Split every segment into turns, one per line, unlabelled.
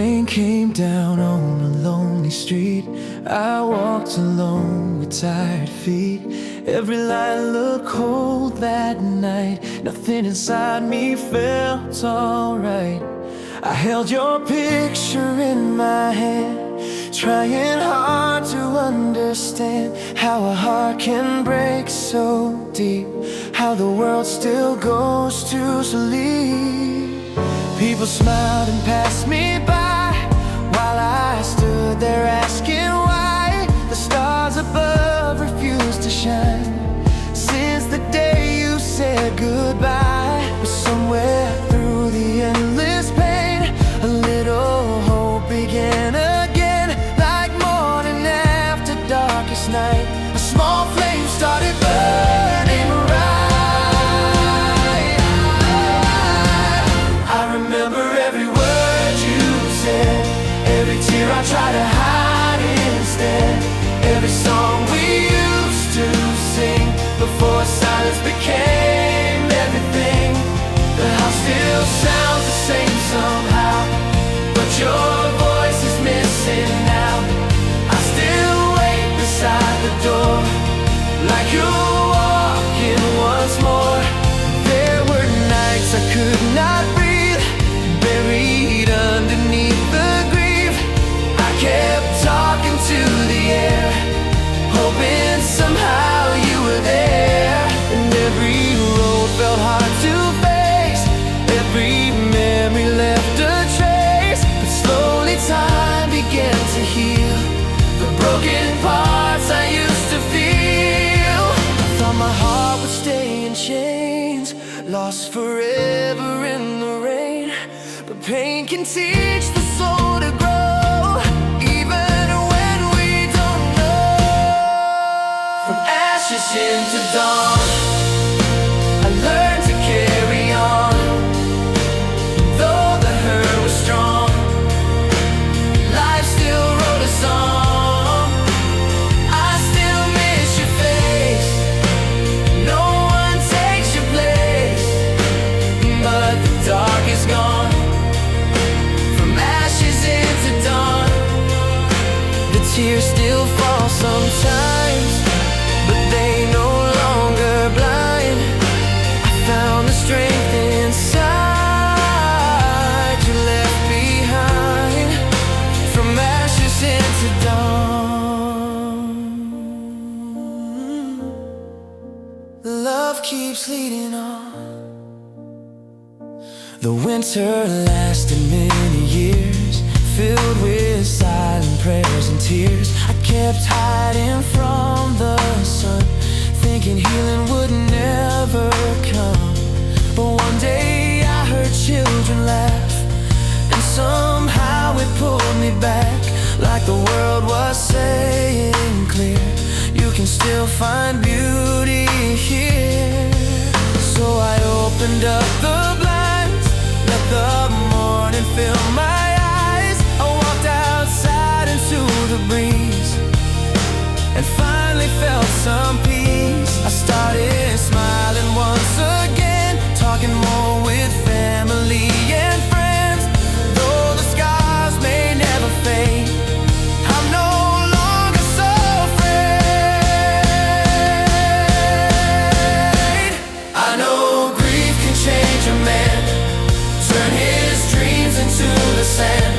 rain came down on a lonely street. I walked alone with tired feet. Every light looked cold that night. Nothing inside me felt alright. I held your picture in my hand, trying hard to understand how a heart can break so deep, how the world still goes to sleep. People smiled and passed me by, while I stood there asking why the stars above refused to shine. Since the day you said goodbye, but somewhere through the endless pain, a little hope began again. Like morning after darkest night, a small flame started burning bright. I remember every word you said, every tear I tried to hide instead, every song we used to sing before silence became everything. The house still sounds the same somehow, but your voice is missing now. I still wait beside the door, like you're walking once more. There were nights I could not breathe, buried underneath the grief. I kept talking to the air, hoping somehow you were there. And every road felt hard to face, every memory left a trace. But slowly time began to heal the broken parts I used to feel. I thought my heart would stay in chains, lost forever in the rain. But pain can teach the soul to grow, even when we don't know. From ashes into dawn, I learned to carry on. Though the hurt was strong, life still wrote a song. I still miss your face, no one takes your place, but the dark is gone. From ashes into dawn, the tears still fall sometimes, but they no longer blind. I found the strength inside you left behind. From ashes into dawn, love keeps leading on. The winter lasted many years, filled with silent prayers and tears. I kept hiding from the sun, thinking healing would never come. But one day I heard children laugh, and somehow it pulled me back, like the world was saying clear, you can still find beauty here. So I opened up the blinds, let the morning fill my eyes. I walked outside into the breeze, and finally felt some peace. I started smiling once again, talking more with family and friends. Though the scars may never fade, I'm no longer so afraid. I know grief can change a man, turn his dreams into the sand,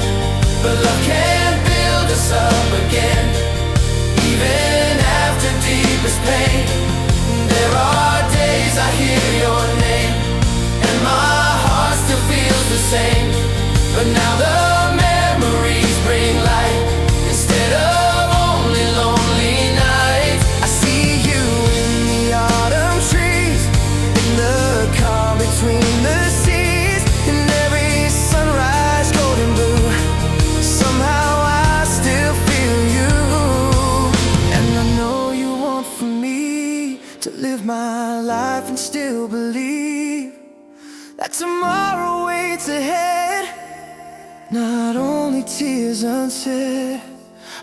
but love can build us up again, even after deepest pain. There are days I hear your name, and my heart still feels the same. But now the memories bring light, instead of only lonely nights. I see you in the autumn trees, in the calm between the seas, in every sunrise golden blue. Somehow I still feel you, and I know you want for me to live my life and still believe that tomorrow waits ahead. Not only tears unsaid,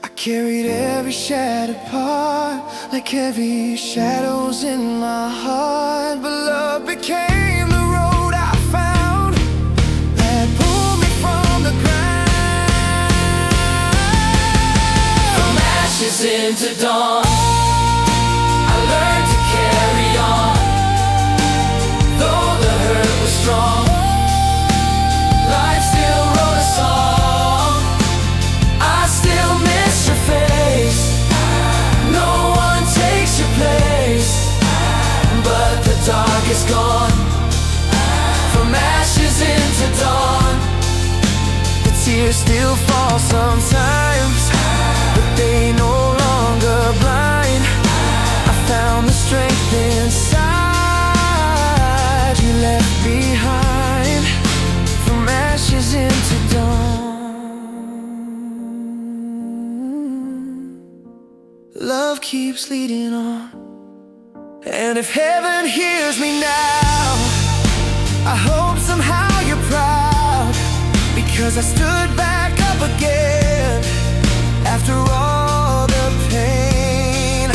I carried every shattered part, like heavy shadows in my heart. But love became the road I found, that pulled me from the ground. ashes into dawn. I learned to carry on, though the hurt was strong. Life still wrote a song. I still miss your face. No one takes your place, but the dark is gone. From ashes into dawn. The tears still fall sometimes, but they no longer blind. I found the strength inside you left behind. From ashes into dawn. Love keeps leading on. And if heaven hears me now, I hope somehow you're proud, because I stood back up again after all the pain.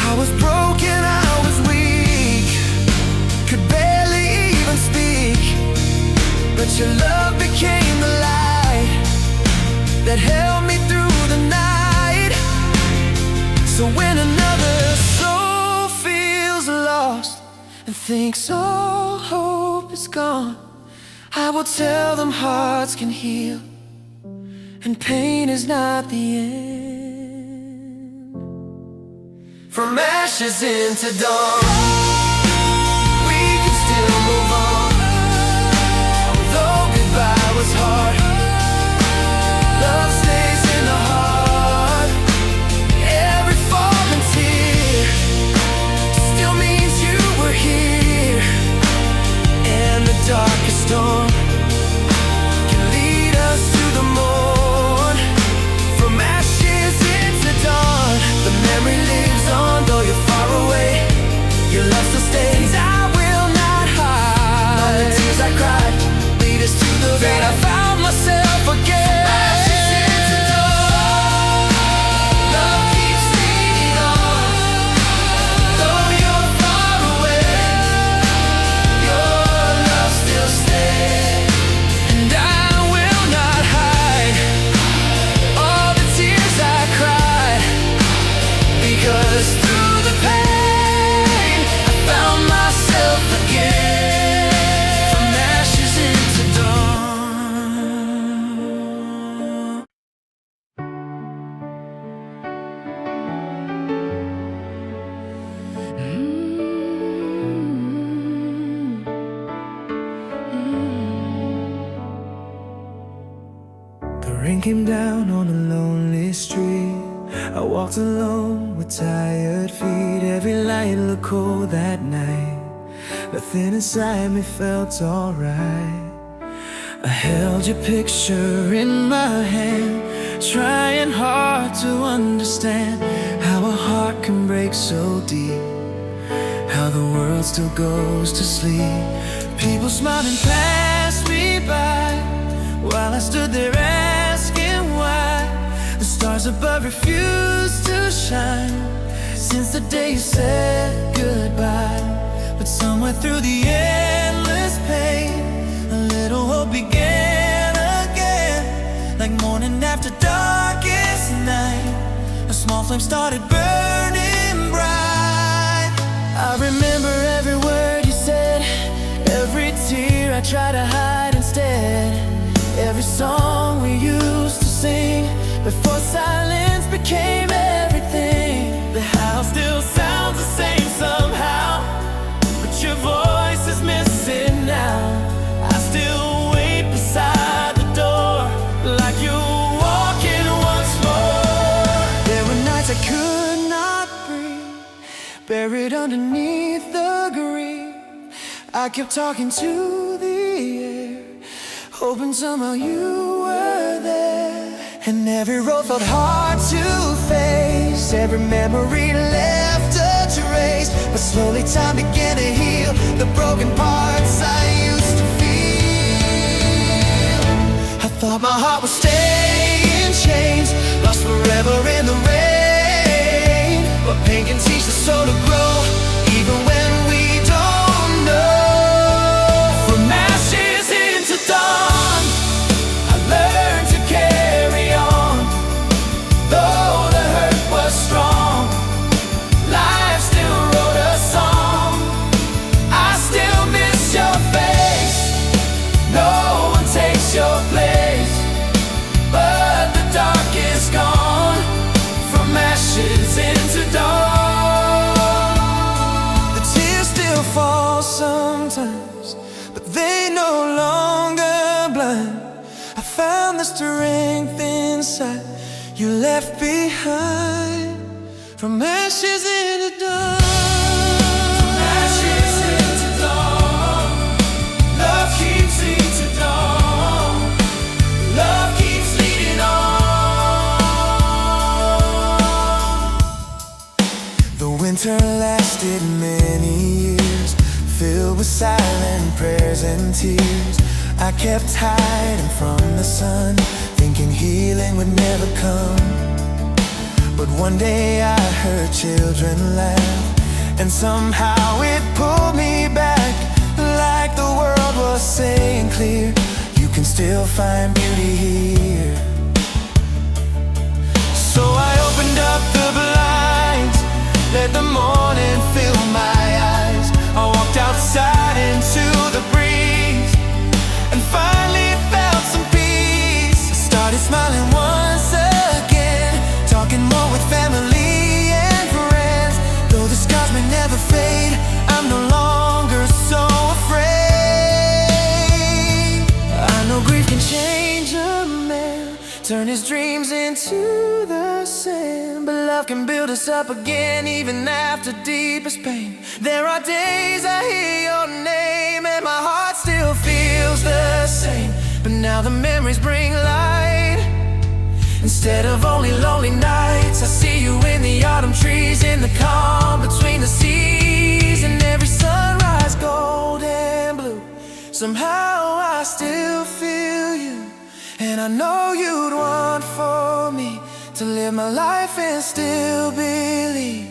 I was broken, I was weak, could barely even speak, but your love became the light that held me through the night. So when another soul feels lost and thinks all hope is gone, I will tell them hearts can heal, and pain is not the end. From ashes into dawn, we can still move on. Though goodbye was hard, love stays in the heart. Every falling tear still means you were here, and the darkest storm can lead us to the morn. From ashes into dawn, the memory lives on, though you're far away. Your love still stays. I will not hide. All the tears I cried lead us to the fate. I found myself again. Ashes into dawn. Love keeps leading on, though you're far away. Your love still stays, and I will not hide all the tears I cried, because through the pain I found myself again. From ashes into dawn. The rain came down on a lonely street. I walked alone with tired feet. Every light looked cold that night. Nothing inside me felt alright. I held your picture in my hand, trying hard to understand how a heart can break so deep, how the world still goes to sleep. People smiling passed me by while I stood there asking why. The stars above refused to shine since the day you said goodbye. But somewhere through the endless pain, a little hope began again. Like morning after darkest night, a small flame started burning bright. I remember every word you said, every tear I tried to hide instead, every song we used to sing before silence became everything. The house still sounds the same somehow, but your voice is missing now. I still wait beside the door, like you're walking once more. There were nights I could not breathe, buried underneath the grief. I kept talking to the air, hoping somehow you were there. And every road felt hard to face, every memory left a trace. But slowly time began to heal the broken parts I used to feel. I thought my heart would stay in chains, lost forever in the rain. But pain can teach the soul to grow, even when we don't know. From ashes into dawn, I learned to carry on, though the hurt was strong. inside you left behind. From ashes into dawn. From ashes into dawn. Love keeps leading to dawn. Love keeps leading on. The winter lasted many years, filled with silent prayers and tears. I kept hiding from the sun, thinking healing would never come. But one day I heard children laugh, and somehow it pulled me back, like the world was saying clear, you can still find beauty here. So I opened up the blinds, let the morning fill my eyes. I walked outside into the breeze, and finally felt some peace. I started smiling once again, talking more with family and friends. Though the scars may never fade, I'm no longer so afraid. I know grief can change a man, turn his dreams into the sand, but love can build us up again, even after deepest pain. There are days I hear your name and my heart still feels the same, but now the memories bring light. Instead of only lonely nights, I see you in the autumn trees, in the calm between the seas, and every sunrise gold and blue. Somehow I still feel you, and I know you'd want for me to live my life and still believe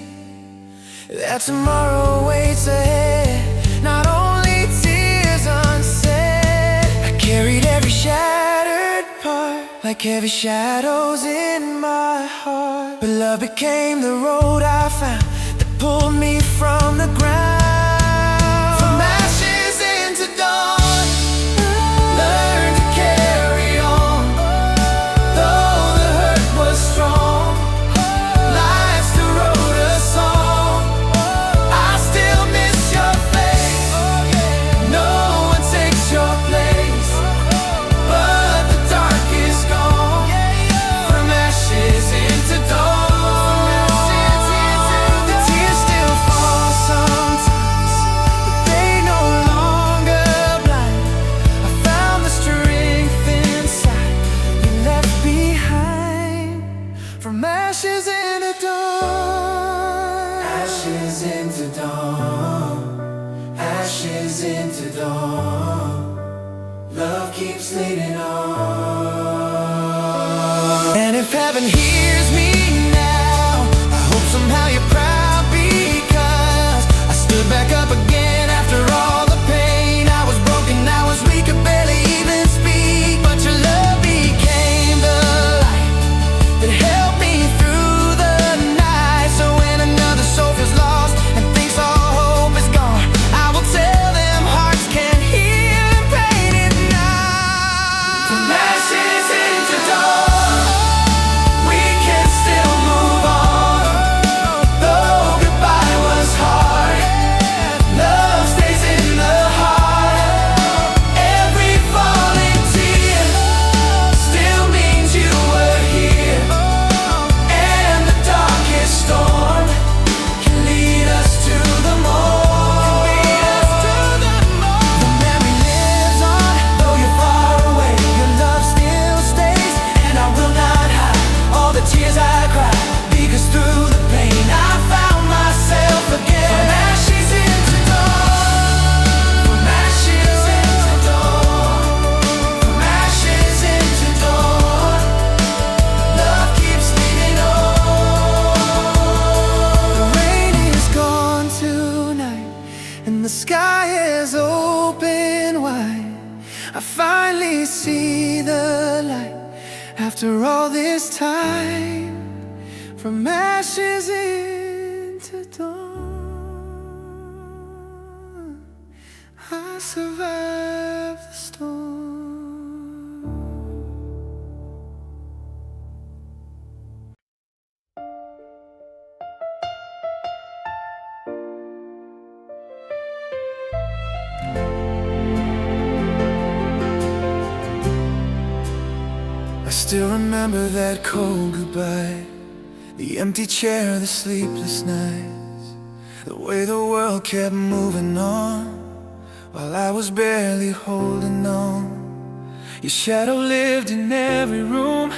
that tomorrow waits ahead. Not only tears unsaid, I carried every shattered part, like heavy shadows in my heart. But love became the road I found that pulled me from the ground. From ashes into dawn, learn to carry on. Though the hurt was strong, life still wrote a song. I still miss your face, no one takes your place, but the dark is gone. From ashes into dawn, the tears still fall sometimes, but they no longer blind. I found the strength inside you left behind. From ashes into dawn. Ashes into dawn. Ashes into dawn. Love keeps leading on. And if heaven hears me now, I hope somehow you're proud, because I stood back up again after all the pain. I was broken, I was weak, could barely even speak, but your love became the light that helped me through the night. So when another soul feels lost and thinks all hope is gone, I will tell them hearts can heal and pain at night. From ashes into dawn, we can still move on. Though goodbye was hard, love stays in the heart. Every falling tear still means you were here, and the darkest storm can lead us to the morn. The memory lives on, though you're far away. Your love still stays, and I will not hide all the tears I cried, because through the pain I found myself again. From ashes into dawn. From ashes into dawn. From ashes into dawn. Love keeps leading on. The rain is gone tonight, and the sky is open wide. I finally see the light after all this time. From ashes into dawn, I survived the storm. still remember that cold goodbye, the empty chair, the sleepless nights, the way the world kept moving on while I was barely holding on. Your shadow lived in every room,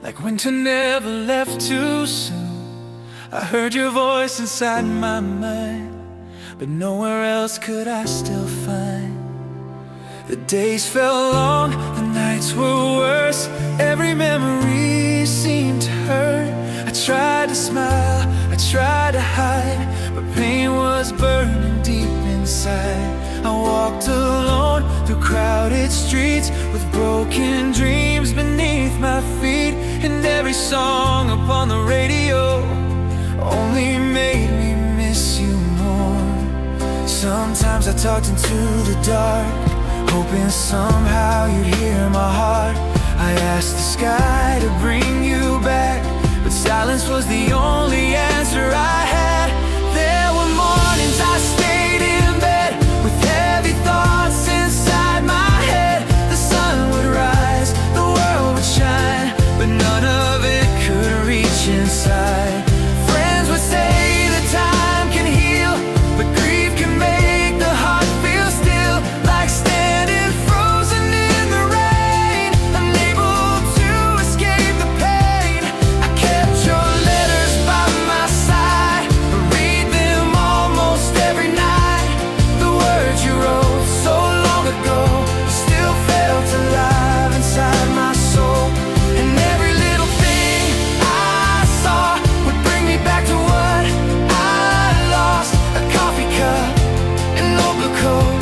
like winter never left too soon. I heard your voice inside my mind, but nowhere else could I still find. The days felt long, the nights were worse, every memory seemed to hurt. I tried to smile, I tried to hide, but pain was burning deep inside. I walked alone through crowded streets with broken dreams beneath my feet, and every song upon the radio only made me miss you more. Sometimes I talked into the dark, hoping somehow you'd hear my heart. I asked the sky to bring you back, but silence was the only answer I had. There were mornings I stayed in bed with heavy thoughts inside my head. The sun would rise, the world would shine, but none of it could reach inside. Friends would say that time can heal, but grief can make the heart feel still, like standing frozen in the rain, unable to escape the pain. I kept your letters by my side, read them almost every night. The words you wrote so long ago still felt alive inside my soul, and every little thing I saw would bring me back to what I lost. A coffee cup, an old blue coat,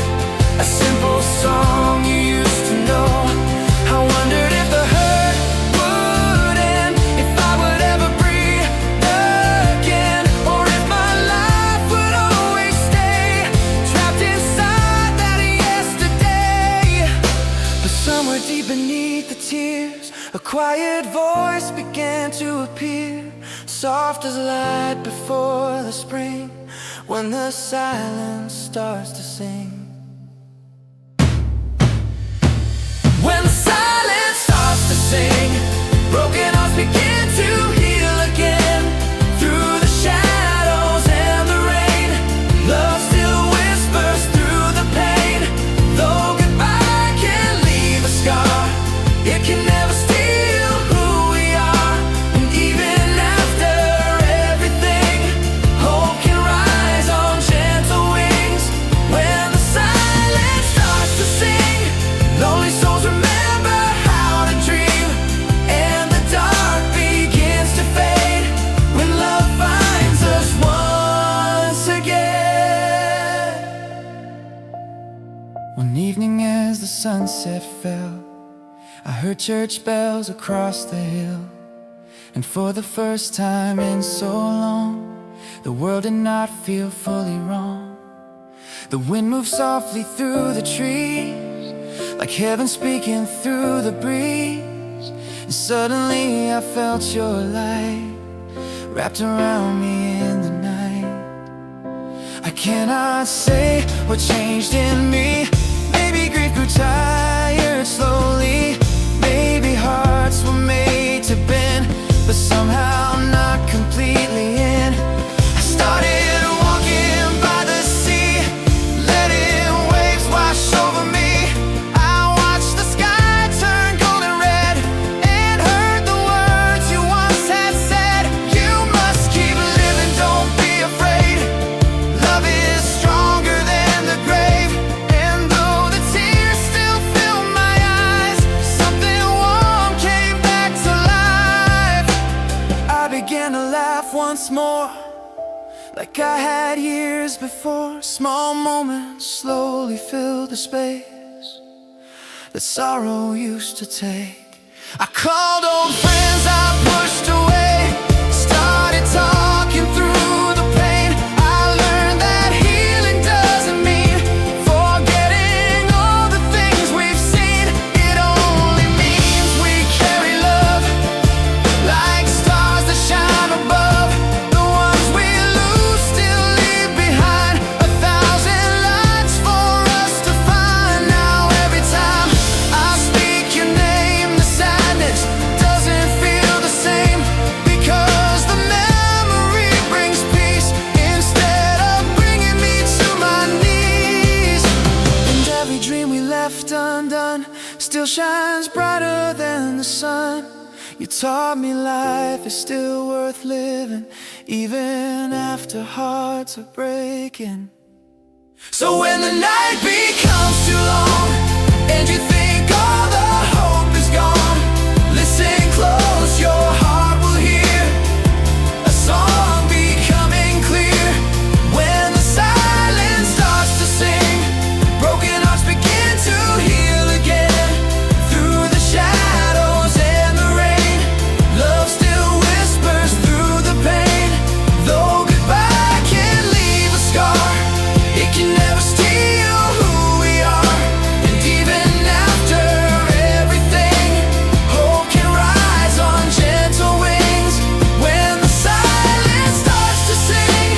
a simple song you used to know. I wondered if the hurt would end, if I would ever breathe again, or if my life would always stay trapped inside that yesterday. But somewhere deep beneath the tears, a quiet voice began to appear, soft as light before the spring, when the silence starts to sing. When the silence starts to sing, broken hearts begin to heal again. Through the shadows and the rain, love still whispers through the pain. Though goodbye can leave a scar, it can never steal who we are. And even after everything, hope can rise on gentle wings. When the silence starts to sing, lonely souls remember how to dream, and the dark begins to fade when love finds us once again. One evening as the sunset fell, I heard church bells across the hill, and for the first time in so long, the world did not feel fully wrong. The wind moved softly through the trees, like heaven speaking through the breeze, and suddenly I felt your light wrapped around me in the night. I cannot say what changed in me. Maybe grief grew tired slowly, maybe hearts were made to bend, but somehow not completely in. I started walking by the sea, letting waves wash over me. I watched the sky turn golden red, and heard the words you once had said. You must keep living, don't be afraid. Love is stronger than the grave. And though the tears still fill my eyes, something warm came back to life. I began to laugh once more, like I had years before. Small moments slowly filled the space that sorrow used to take. I called old friends I pushed away, started talking through the pain. I learned that healing doesn't mean forgetting all the things we've seen. It only means we carry love like stars that shine above. The ones we lose still leave behind 1,000 lights for us to find. Now every time I speak your name, the sadness taught me life is still worth living, even after hearts are breaking. So when the night becomes too long and you think all the hope is gone, listen close, your heart will hear a song becoming clear. When the silence starts to sing, broken hearts begin to heal again. Through the shadows and the rain, love still whispers through the pain. Though goodbye can leave a scar, it can never steal who we are. And even after everything, hope can rise on gentle wings. When the silence starts to sing,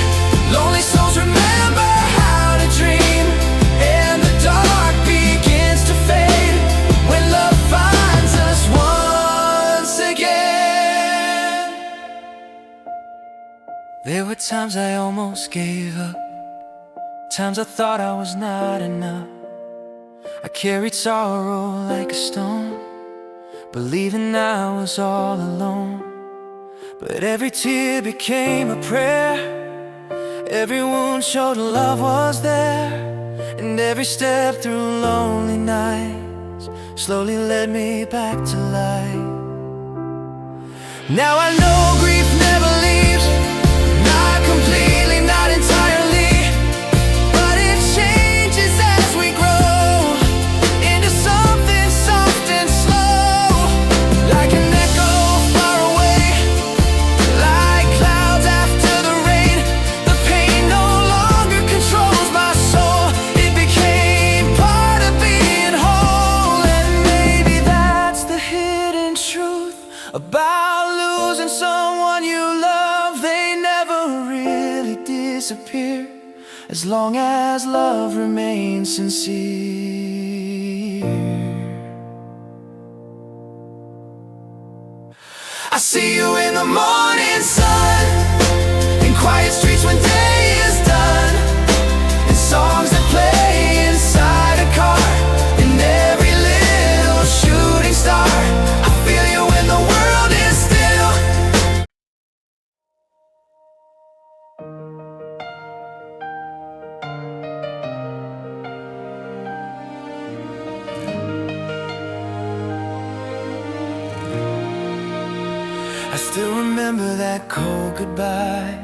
lonely souls remember how to dream. And the dark begins to fade when love finds us once again. There were times I almost gave up, times I thought I was not enough. I carried sorrow like a stone, believing I was all alone. But every tear became a prayer, every wound showed love was there. And every step through lonely nights slowly led me back to life. Now I know grief never leaves, not completely, not entirely, but it changes as we grow into something soft and slow. Like an echo far away, like clouds after the rain. The pain no longer controls my soul, it became part of being whole. And maybe that's the hidden truth about losing someone you love. They never really disappear, as long as love remains sincere. I see you in the morning sun, in quiet streets when day is done, in songs that play inside a car, in every little shooting star. I feel you when the world is still. I still remember that cold goodbye,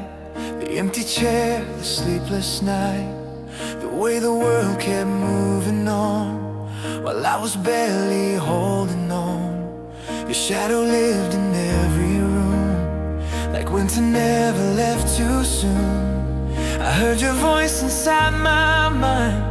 the empty chair, the sleepless night, the way the world kept moving on while I was barely holding on. Your shadow lived in every room, like winter never left too soon. I heard your voice inside my mind,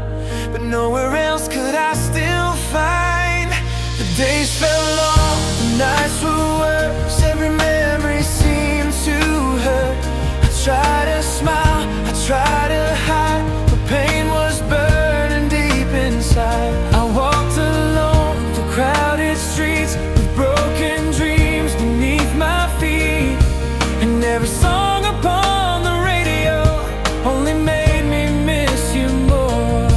but nowhere else could I still find. The days felt long, the nights were worse, every memory seemed to hurt. I tried to smile, I tried to hide, the pain was burning deep inside. I walked alone through crowded streets with broken dreams beneath my feet. And every song upon the radio only made me miss you more.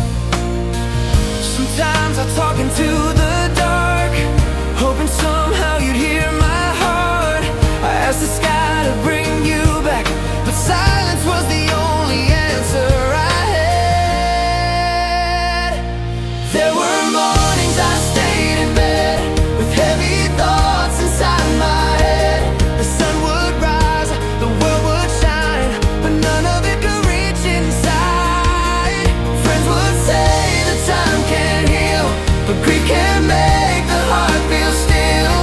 Sometimes I talk into the dark, hoping somehow you'd hear my heart. I asked the sky to bring you back, but silence was the only answer I had. There were mornings I stayed in bed with heavy thoughts inside my head. The sun would rise, the world would shine, but none of it could reach inside. Friends would say that time can't heal, but grief can make the heart feel still.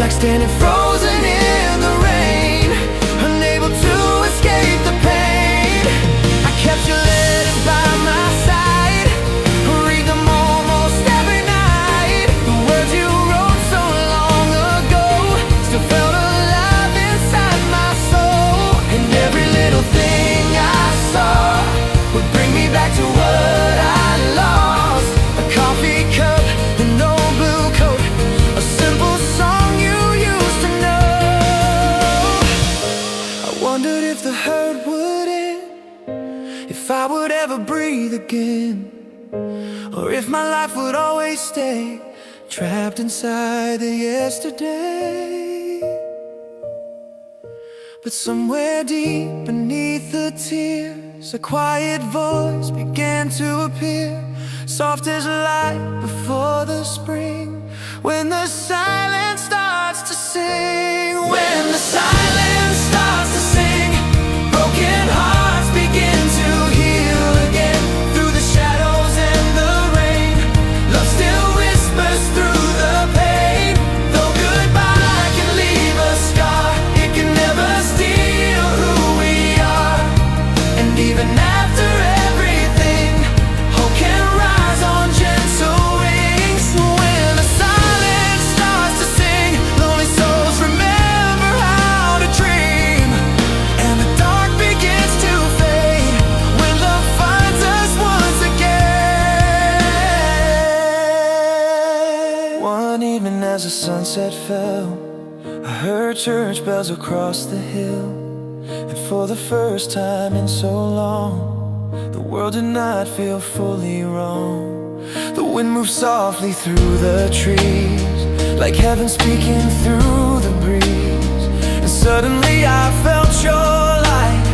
Like standing frozen in the rain, unable to escape the pain. I kept your letters by my side, read them almost every night. The words you wrote so long ago still felt alive inside my soul. And every little thing I saw would bring me back to what I lost. A coffee cup, an old blue coat, a simple song you used to know. I wondered if the hurt would end, if I would ever breathe again, or if my life would always stay trapped inside the yesterday. But somewhere deep beneath the tears, a quiet voice began to appear, soft as light before the spring. When the silence starts to sing, when the silence starts to sing, broken hearts begin to heal again. Through the shadows and the rain, love still whispers through the pain. Though goodbye can leave a scar, it can never steal who we are. And even after everything, hope can rise on gentle wings. When the silence starts to sing, lonely souls remember how to dream. And the dark begins to fade when love finds us once again. One evening as the sunset fell, I heard church bells across the hill. And for the first time in so long, the world did not feel fully wrong. The wind moved softly through the trees, like heaven speaking through the breeze. And suddenly I felt your light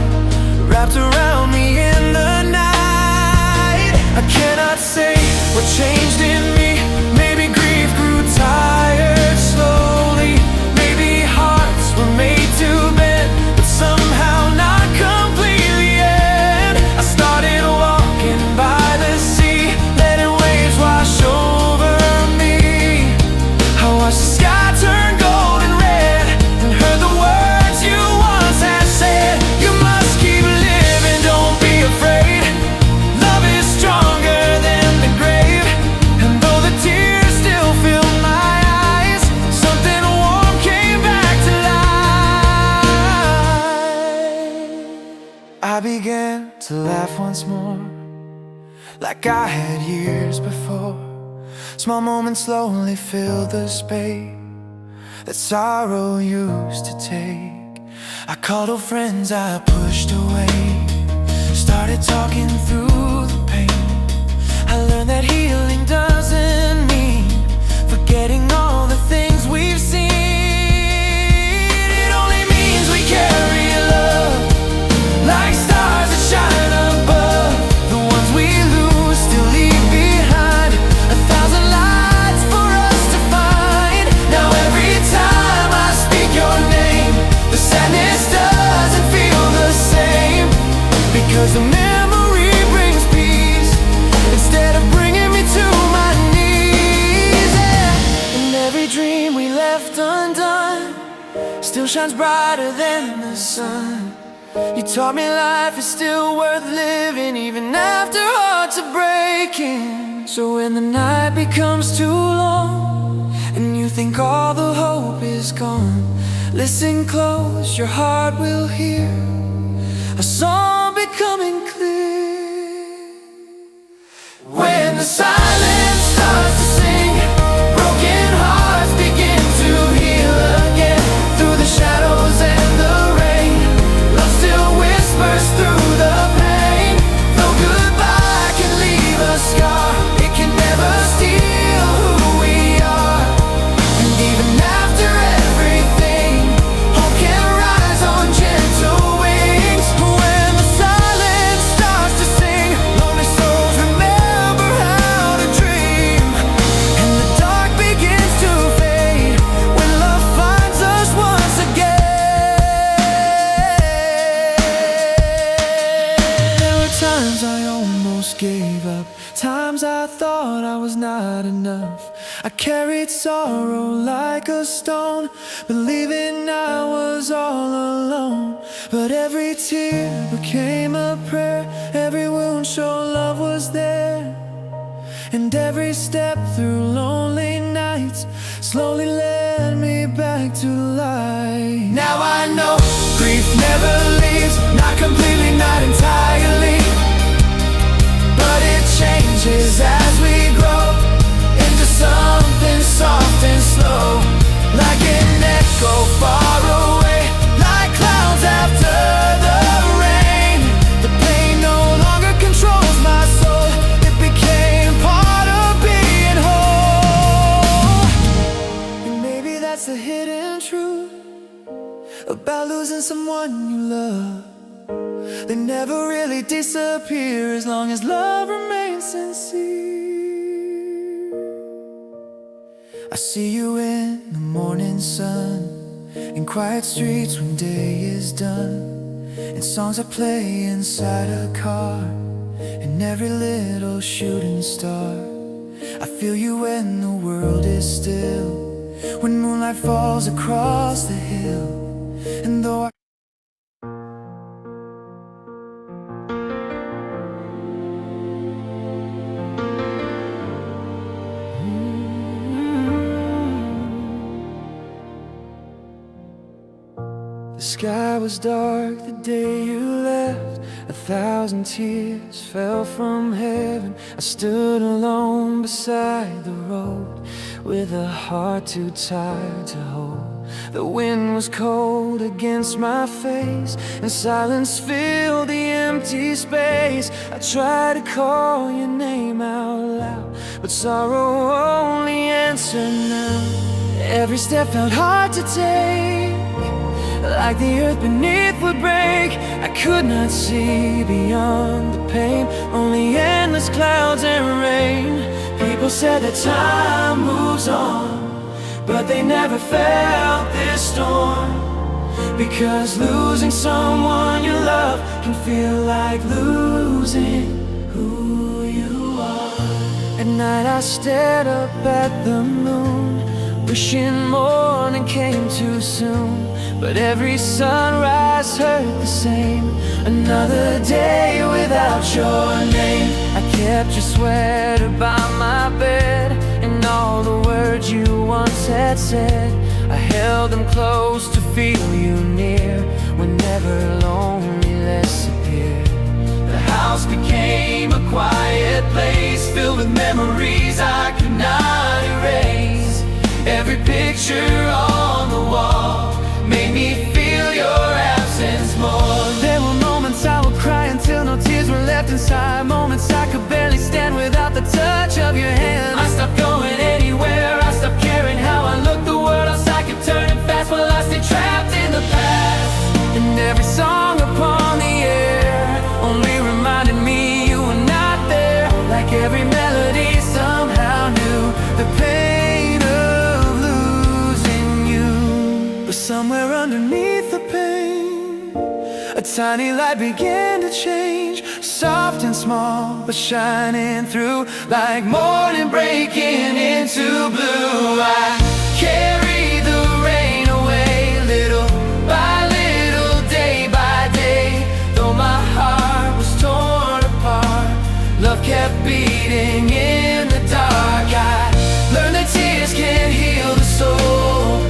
wrapped around me in the night. I cannot say what changed in me. Maybe grief grew tired slowly, maybe hearts were made to bend, but somehow not completely end. I started walking by the sea, letting waves wash over me. I watched the sky turn gold and red, and heard the words you once had said. You must keep living, don't be afraid. Love is stronger than the grave. And though the tears still fill my eyes, something warm came back to life. I began to laugh once more, like I had years before. Small moments slowly filled the space that sorrow used to take. I called old friends I pushed away, started talking through the pain. I learned that healing doesn't mean forgetting all the things we've seen. It only means we carry love like stars that shine above. The ones we lose still leave behind 1,000 lights for us to find. Now every time I speak your name, the sadness doesn't feel the same, because the memory brings peace instead of bringing me to my knees. Yeah. And every dream we left undone still shines brighter than the sun. You taught me life is still worth living, even after hearts are breaking. So when the night becomes too long and you think all the hope is gone, listen close, your heart will hear a song becoming clear. When the silence starts to sing, broken hearts begin to heal again. Through the shadows and the rain, love still whispers through the pain. Though goodbye can leave a scar, it can never steal who we are. And even after everything, hope can rise on gentle wings. When the silence starts to sing, lonely souls remember how to dream. And the dark begins to fade when love finds us once again. There were times I almost gave up, times I thought I was not enough. I carried sorrow like a stone, believing I was all alone. But every tear became a prayer, every wound showed love was there. And every step through lonely nights slowly led me back to life. Now I know grief never leaves, not completely, not entirely, but it changes as we grow into something soft and slow, like an echo far away, like clouds after the rain. The pain no longer controls my soul, it became part of being whole. And maybe that's the hidden truth about losing someone you love. They never really disappear as long as love remains sincere. I see you in the morning sun, in quiet streets when day is done, in songs I play inside a car, in every little shooting star. I feel you when the world is still, when moonlight falls across the hill. And though I The sky was dark the day you left. 1,000 tears fell from heaven. I stood alone beside the road, with a heart too tired to hold. The wind was cold against my face, and silence filled the empty space. I tried to call your name out loud, but sorrow only answered now. Every step felt hard to take, like the earth beneath would break. I could not see beyond the pain, only endless clouds and rain. People said that time moves on, but they never felt this storm. Because losing someone you love can feel like losing who you are. At night I stared up at the moon, wishing morning came too soon. But every sunrise hurt the same, another day without your name. I kept your sweater by my bed, and all the words you once had said, I held them close to feel you near, whenever loneliness appeared. The house became a quiet place, filled with memories I could not erase. Every picture on the wall made me feel your absence more. There were moments I would cry until no tears were left inside, moments I could barely stand without the touch of your hand. I stopped going anywhere, I stopped caring how I looked. The world outside kept turning fast while I stayed trapped in the past. And every song upon the air only reminded me you were not there. Like every melody somehow knew the pain of losing you. But somewhere underneath the pain, a tiny light began to change, soft and small, but shining through, like morning breaking into blue. I carried the rain away, little by little, day by day. Though my heart was torn apart, love kept beating in the dark. I learned that tears can heal the soul,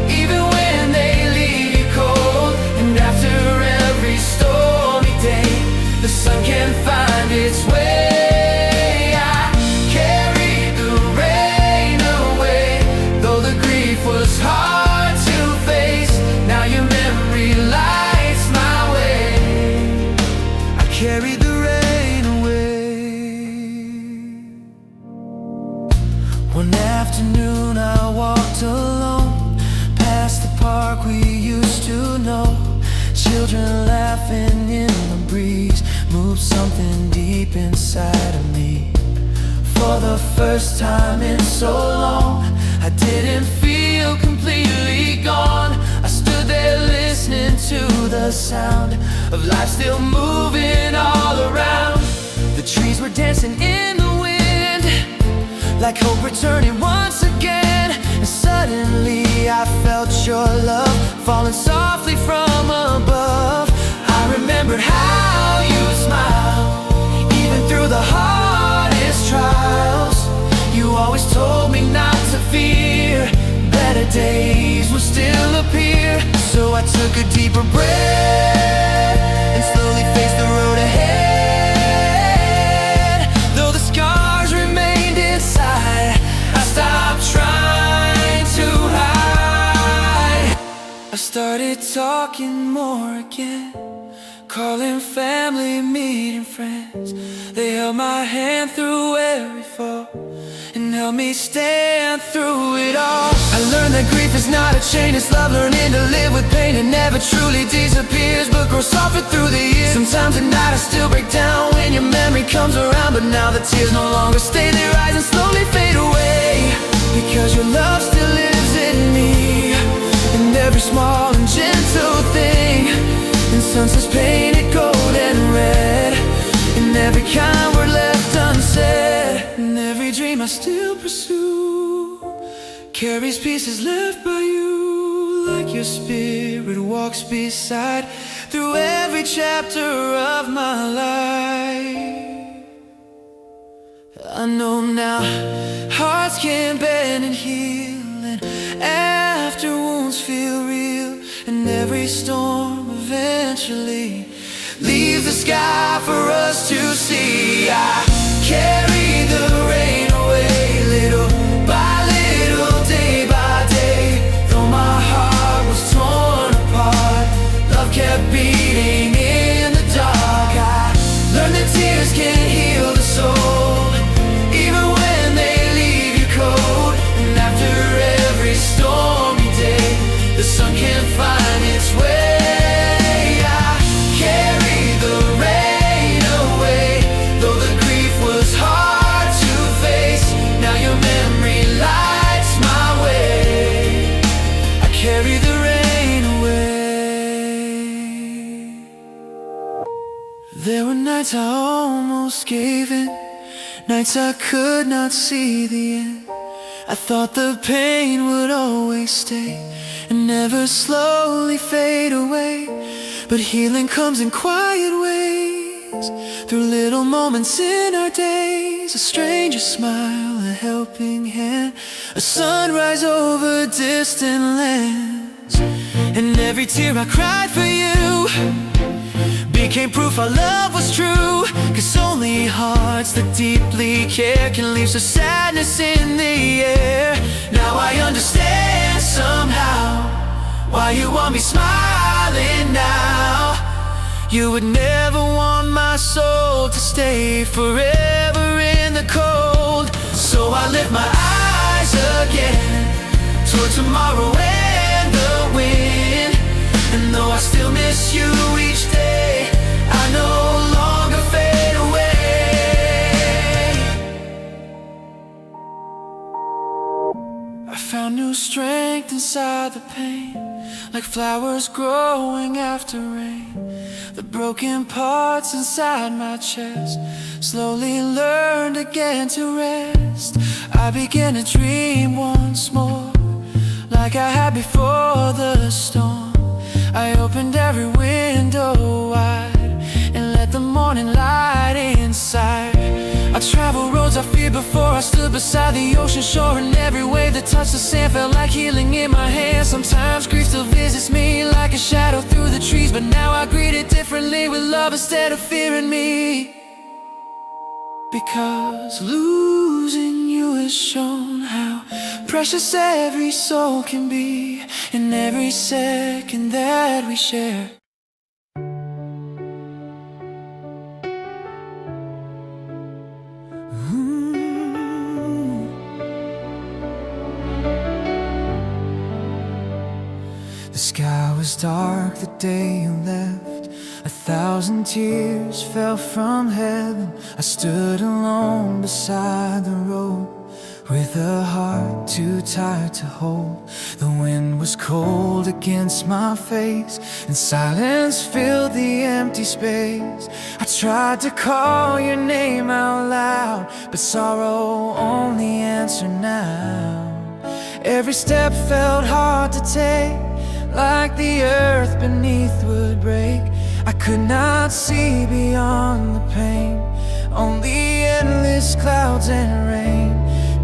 even when they leave you cold. And after every stormy day, the sun can find its way. I carried the rain away, though the grief was hard to face. Now your memory lights my way. I carried the rain away. One afternoon I walked alone, past the park we used to know. Children laughing in the breeze moved something deep inside of me. For the first time in so long, I didn't feel completely gone. I stood there listening to the sound of life still moving all around. The trees were dancing in the wind, like hope returning once again. And suddenly I felt your love falling softly from above. I remembered how you smiled, even through the hardest trials. You always told me not to fear, better days will still appear. So I took a deeper breath and slowly faced the road ahead. Though the scars remained inside, I stopped trying to hide. I started talking more again, calling family, meeting friends. They held my hand through every fall and helped me stand through it all. I learned that grief is not a chain, it's love learning to live with pain and never grow softer through the years. Sometimes at night I still break down when your memory comes around, but now the tears no longer stay, they rise and slowly fade away. Because your love still lives in me, in every small and gentle thing, in sunsets painted gold and red, in every kind word left unsaid, in every dream I still pursue, carries pieces left by you, like your spirit walks beside, through every chapter of my life. I know now, hearts can bend and heal, and after wounds feel real, and every storm eventually leaves the sky for us to see. I carry the rain away, little by little, day by day. Though my heart was torn apart, love kept beating in the dark. I learned that tears can heal the soul, even when they leave you cold. And after every stormy day, the sun can find its way. I carry the rain away, though the grief was hard to face. Now your memory lights my way. I carry the rain away. There were nights I almost gave in, nights I could not see the end. I thought the pain would always stay and never slowly fade away. But healing comes in quiet ways, through little moments in our days. A stranger's smile, a helping hand, a sunrise over distant lands. And every tear I cried for you became proof our love was true. 'Cause only hearts that deeply care can leave such sadness in the air. Now I understand somehow why you want me smiling now. You would never want my soul to stay forever in the cold. So I lift my eyes again toward tomorrow and the wind. And though I still miss you each day, I no longer fade away. I found new strength inside the pain, like flowers growing after rain. The broken parts inside my chest slowly learned again to rest. I began to dream once more, like I had before the storm. I opened every window wide and let the morning light inside. I traveled roads I feared before I stood beside the ocean shore, and every wave that touched the sand felt like healing in my hands. Sometimes grief still visits me like a shadow through the trees, but now I greet it differently, with love instead of fearing me. Because losing you has shown how precious every soul can be, in every second that we share. The sky was dark the day you left. 1,000 tears fell from heaven. I stood alone beside the road, with a heart too tired to hold. The wind was cold against my face, and silence filled the empty space. I tried to call your name out loud, but sorrow only answered now. Every step felt hard to take, like the earth beneath would break. I could not see beyond the pain, only endless clouds and rain.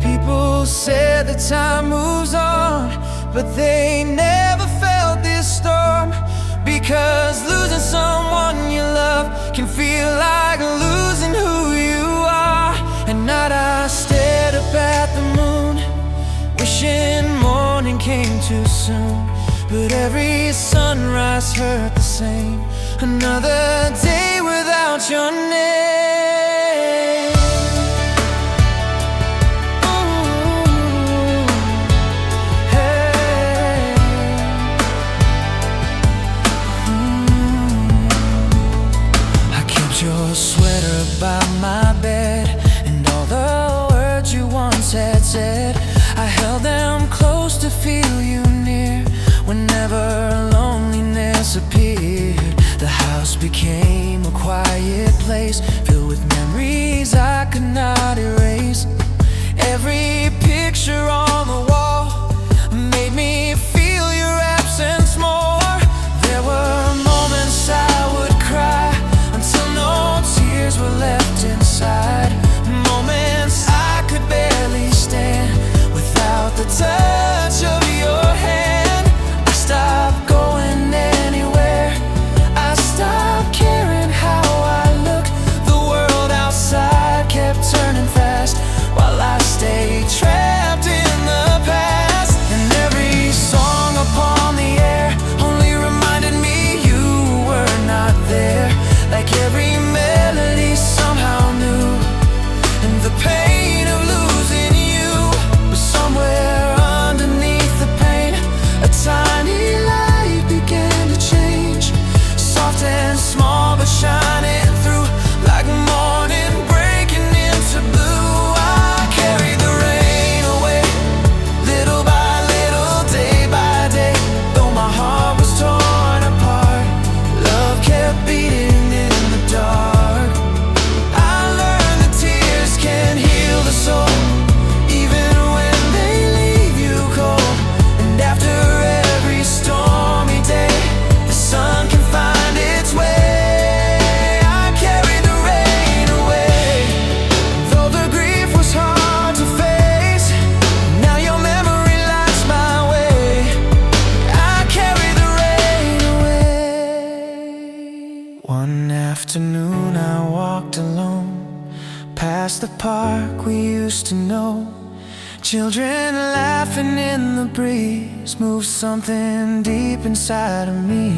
People said that time moves on, but they never felt this storm. Because losing someone you love can feel like losing who you are. At night I stared up at the moon, wishing morning came too soon. But every sunrise hurt the same, another day without your name. Ooh, hey. afternoon I walked alone past the park we used to know. Children laughing in the breeze moved something deep inside of me.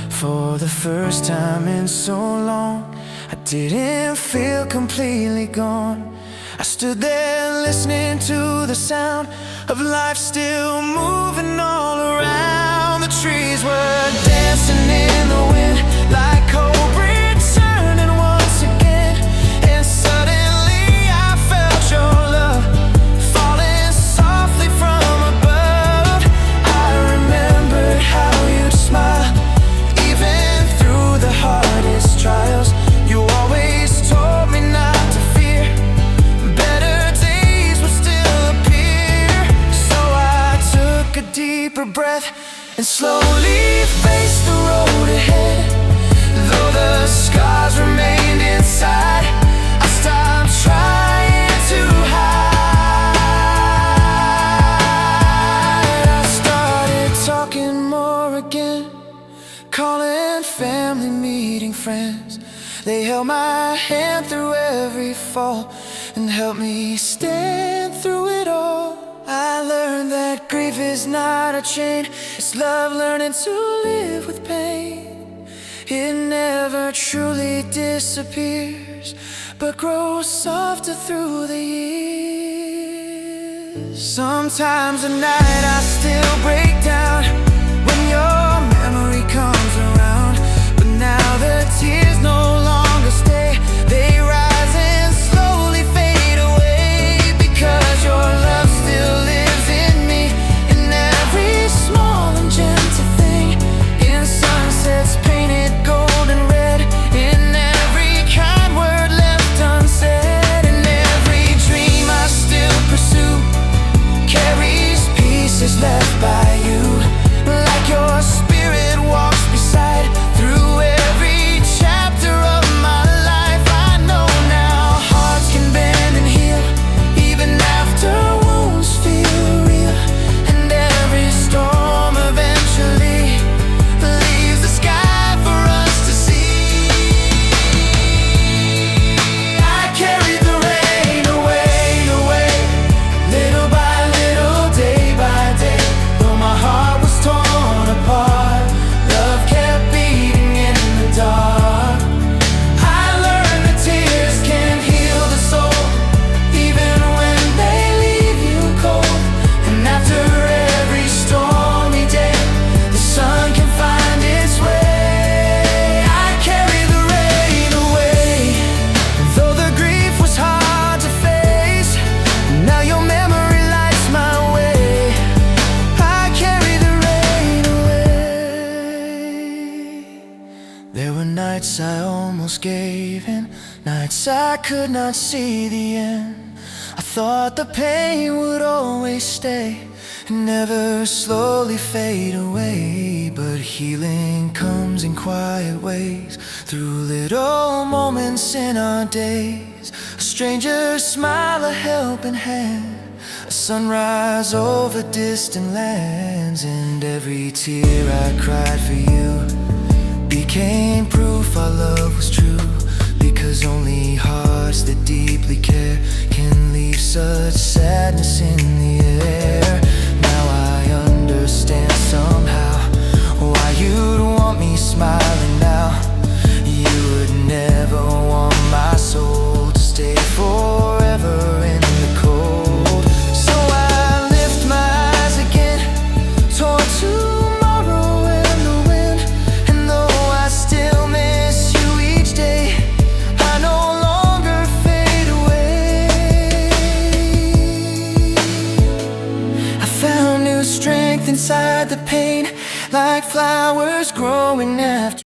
For the first time in so long, I didn't feel completely gone. I stood there listening to the sound of life still moving all around. The trees were dancing in the wind like hope returning once again. And suddenly I felt your love falling softly from above. I remembered how you'd smile even through the hardest trials. You always told me not to fear, better days would still appear. So I took a deeper breath and slowly faced the road ahead. Though the scars remained inside, I stopped trying to hide. I started talking more again, calling family, meeting friends. They held my hand through every fall and helped me stand through it all. I learned that grief is not a chain, it's love learning to live with pain. It never truly disappears, but grows softer through the years. Sometimes at night I still break down when your memory comes around. But now the tears no longer stay, they rise and slowly fade away. Because your love still lives in me, in every small and gentle thing, in sunsets painted gold and red, in every kind word left unsaid, in every dream I still pursue carries pieces left by you. Like your spirit walks beside through every chapter of my life. I know now hearts can bend and heal even after wounds feel real. And every storm eventually leaves the sky for us to see. I carried the rain away, away, little by little, day by day. Though my heart was torn apart, love kept beating in the dark. I learned that tears can heal the soul even when they leave you cold. And after every stormy day, the sun can find its way. I carry the rain away, though the grief was hard to face. Now your memory lights my way. I carry the rain away. There were nights I almost gave in, nights I could not see the end. I thought the pain would always stay and never slowly fade away. But healing comes in quiet ways, through little moments in our days. A stranger's smile, a helping hand, a sunrise over distant lands. And every tear I cried for you became proof our love was true. Because only hearts that deeply care can leave such sadness in the air. Now I understand somehow why you'd want me smiling now. You would never want my soul to stay forever in the cold. So I lift my eyes again toward tomorrow and the wind. And though I still miss you each day, I no longer fade away. I found new strength inside the pain, like flowers growing after